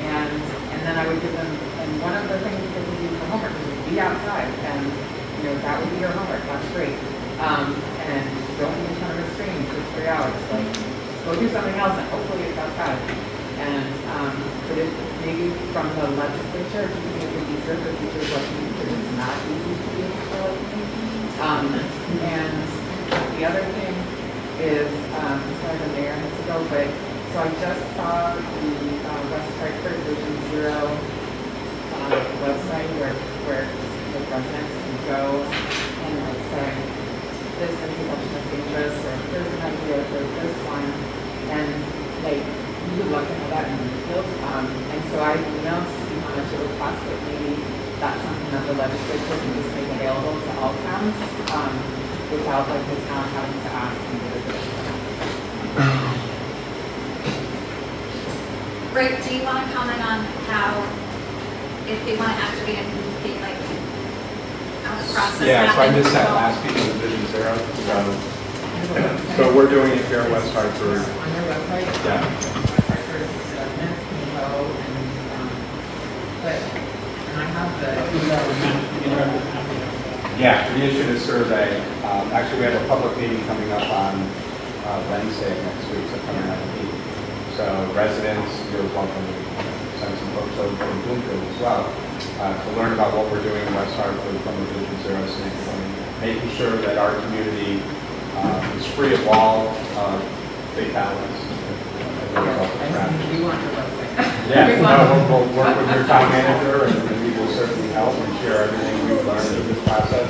and then I would give them, and one of the things that we do for homework is be outside, and you know, that would be your homework, that's great. And don't be in front of a screen for 3 hours. Like, go do something else and hopefully it's outside. And but if maybe from the legislature, do you think it would be easier for teachers like me because it's not easy to be able to like me? And the other thing is, sorry the mayor has to go, but so I just saw the West Hartford Vision Zero website where the residents can go and like say, this intersection is dangerous, or here's an idea for this one, and like we would love to have that in the field. And so I emailed to see how much it would cost, but maybe that's something that the legislature can just make available to all towns without like the town having to ask individually. Rick, do you want to comment on how, if they want to activate and communicate, like, how the process Yeah, so I happens? missed that last piece of the Vision Zero. So we're doing it here in West Hartford. On your website? Yeah. West Hartford residents can go and, but, and I have the. Yeah, we issued a survey. Actually, we have a public meeting coming up on Wednesday next week, September 19th. So residents, you're welcome to send some folks over from Bloomfield as well to learn about what we're doing in West Hartford from the Vision Zero standpoint, making sure that our community is free of all fatalities. We want your website. Yeah, we'll work with your town manager and we will certainly help and share everything we've learned through this process.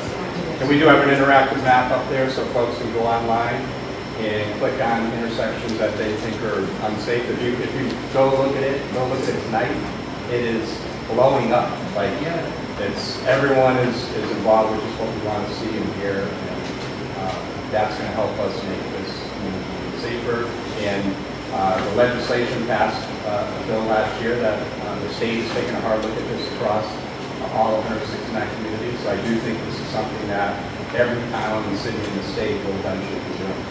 And we do have an interactive map up there so folks can go online and click on intersections that they think are unsafe. If you go look at it tonight, it is blowing up. Like it's everyone is involved, which is what we want to see and hear. And that's going to help us make this community safer. And the legislation passed a bill last year that the state is taking a hard look at this across all 169 communities. So I do think this is something that every town and city in the state will eventually be doing.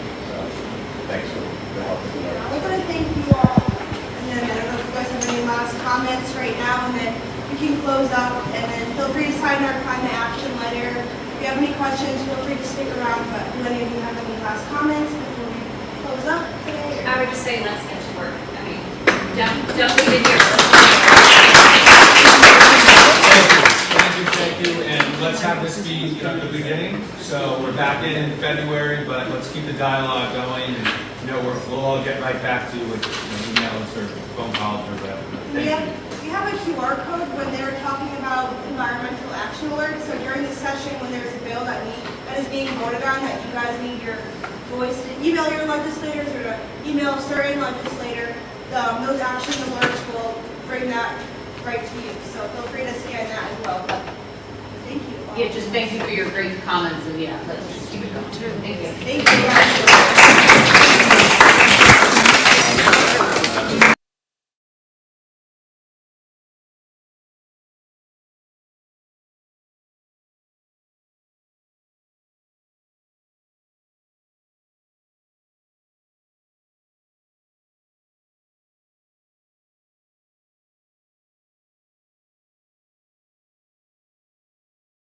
Thanks for the help. I want to thank you all, and then I don't know if you guys have any last comments right now, and then we can close up, and then feel free to sign our climate action letter. If you have any questions, feel free to stick around, but do any of you have any last comments before we close up today? I would just say let's get to work. I mean, don't leave it here. Thank you, and let's have this be the beginning. So we're back in February, but let's keep the dialogue going, and we'll all get right back to you with emails or phone calls or whatever. Thank you. We have a QR code when they were talking about environmental action alerts. So during the session, when there's a bill that is being voted on, that you guys need your voice to email your legislators or to email a certain legislator, those action alerts will bring that right to you. So feel free to scan that as well. Thank you. Yeah, just thank you for your great comments, and yeah, let's just keep it going. Thank you. Thank you.